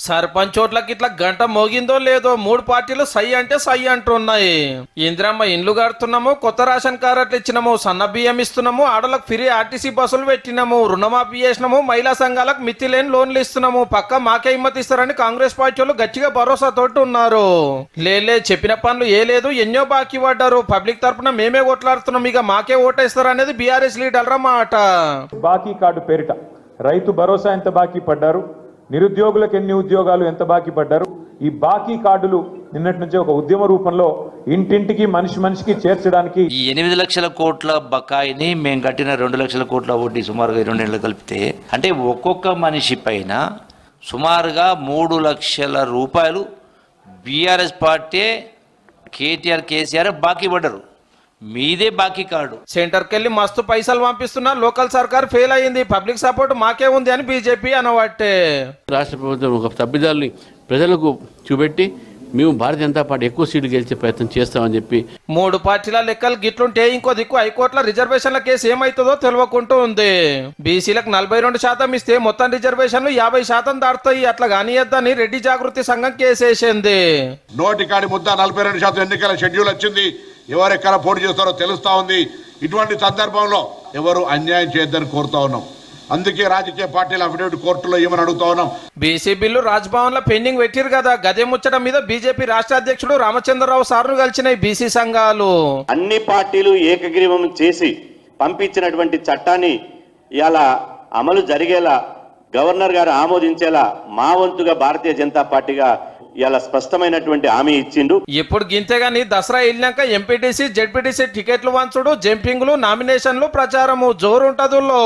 సర్పంచ్ ఓట్లకి ఇట్లా గంట మోగిందో లేదో 3 పార్టీలు సై అంటే సై అంటున్నాయి. ఇందిరమ్మ ఇండ్లు కడుతున్నాము, కొత్త రేషన్ కార్డులు ఇచ్చినాము, సన్న బియ్యం ఇస్తున్నాము, ఆడలకు ఫ్రీ ఆర్టీసీ బస్సులు పెట్టినాము, రుణమాఫీ చేసినాము, మహిళా సంఘాలకు మిత్తి లేని లోన్లు ఇస్తున్నాము, పక్క మాకే హిమ్మతి ఇస్తారని కాంగ్రెస్ పార్టీ వాళ్ళు గట్టిగా భరోసాతోటి ఉన్నారు. లేలే చెప్పిన పనులు ఏ లేదు, ఎన్నో బాకీ పడ్డారు. పబ్లిక్ తరఫున మేమే ఓట్లాడుతున్నాం, ఇక మాకే ఓటేస్తారు అనేది బీఆర్ఎస్ లీడర్ మాట. బాకీ కార్డు పేరిట రైతు భరోసా ఎంత బాకీ పడ్డారు, నిరుద్యోగులకు ఎన్ని ఉద్యోగాలు ఎంత బాకీ పడ్డారు, ఈ బాకీ కార్డులు నిన్నటి నుంచే ఒక ఉద్యమ రూపంలో ఇంటింటికి మనిషికి చేర్చడానికి ఈ 8 లక్షల కోట్ల బకాయిని మేము కట్టిన 2 లక్షల కోట్ల వడ్డీ సుమారుగా 2 నెలలు కలిపితే అంటే ఒక్కొక్క మనిషి పైన సుమారుగా 3 లక్షల రూపాయలు బీఆర్ఎస్ పార్టీ కేసీఆర్ బాకీ పడ్డారు. మీదే బాకీ కార్డు. సెంటర్కి వెళ్ళి మస్తు పైసలు పంపిస్తున్నా, లోకల్ సర్కార్ ఫెయిల్ అయింది, పబ్లిక్ సపోర్ట్ మాకే ఉంది అని బీజేపీ అనబట్టే రాష్ట్ర ప్రభుత్వం ఒక తప్పిదాల్ని ప్రజలకు చూపెట్టి మేము భారతీయ జనతా పార్టీ ఎక్కువ సీట్లు గెలిచే ప్రయత్నం చేస్తామని చెప్పి 3 పార్టీల లెక్కలు గిట్లుంటే ఇంకో దిక్కు హైకోర్టుల రిజర్వేషన్ల కేసు ఏమైతుందో తెలియకుంటూ ఉంది. బీసీలకు 42% ఇస్తే మొత్తం రిజర్వేషన్లు 50% దాటుతాయి, అట్లా కానియద్దని రెడ్డి జాగృతి సంఘం కేసేసింది. నోటికాడి ముద్ద 42% ఎన్నికల షెడ్యూల్ వచ్చింది, ఎవరెక్కడ పోటీ చేస్తారో తెలుస్తా ఉంది. ఇటువంటి సందర్భంలో ఎవరు అన్యాయం చేయొద్దని కోరుతా ఉన్నాం. అందుకే రాజకీయ పార్టీల అఫిడవిట్ కోర్టులో ఏమని అడుగుతా ఉన్నాం. బీసీ బిల్లు రాజ్భవన్ లో పెండింగ్ పెట్టిరు కదా, గదే ముచ్చడం మీద బీజేపీ రాష్ట్ర అధ్యక్షుడు రామచంద్రరావు సార్ను కలిసినాయి బీసీ సంఘాలు. అన్ని పార్టీలు ఏకగ్రీవం చేసి పంపించినటువంటి చట్టాన్ని ఇలా అమలు జరిగేలా గవర్నర్ గారు ఆమోదించేలా మా వంతుగా భారతీయ జనతా పార్టీగా ఇలా స్పష్టమైనటువంటి హామీ ఇచ్చిండు. ఇప్పుడు గింతేగాని దసరా వెళ్ళాక ఎంపీటీసీ జెడ్పీటీసీ టికెట్లు వంచుడు, జంపింగ్లు, నామినేషన్లు, ప్రచారము జోరుంటదుల్లో.